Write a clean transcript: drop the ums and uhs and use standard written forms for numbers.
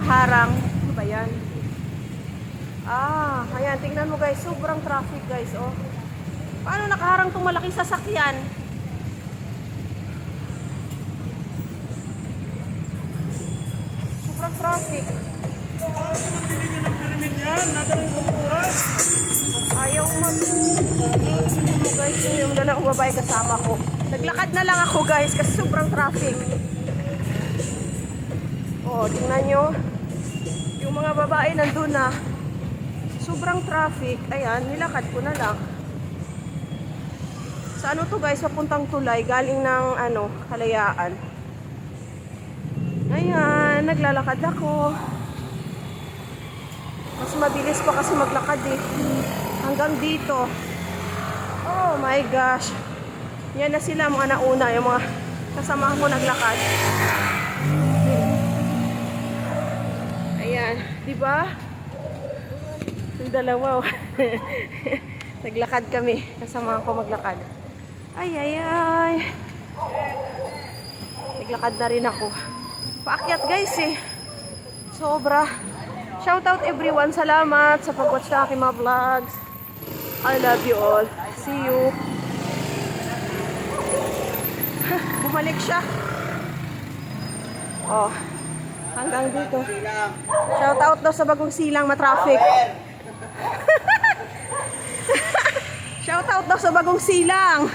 Harang. Ano ba yan? Ayan. Tingnan mo guys. Sobrang traffic guys. Oh. Paano nakaharang itong malaking sasakyan? Sobrang traffic. Ayaw mag... guys, yung dalawang babae kasama ko. Naglakad na lang ako guys kasi sobrang traffic. Oh, tingnan nyo. Yung mga babae nandun na. Sobrang traffic. Ayan, nilakad ko na lang. Sa ano to guys, papuntang Tulay, galing ng Kalayaan. Ayan, naglalakad ako. Mas mabilis pa kasi maglakad eh. Hanggang dito. Oh my gosh. Yan na sila mga nauna, yung mga kasamahan ko naglakad. Ayan, di ba? Yung dalawa. Naglakad kami, kasamahan ko maglakad. Ay, ay, ay. Naglakad na rin ako. Paakyat guys eh. Sobra. Shoutout everyone. Salamat sa pag-watch sa aking mga vlogs. I love you all. See you. Bumalik siya. Oh. Hanggang dito. Shoutout daw sa Bagong Silang, matraffic. Shoutout daw sa Bagong Silang.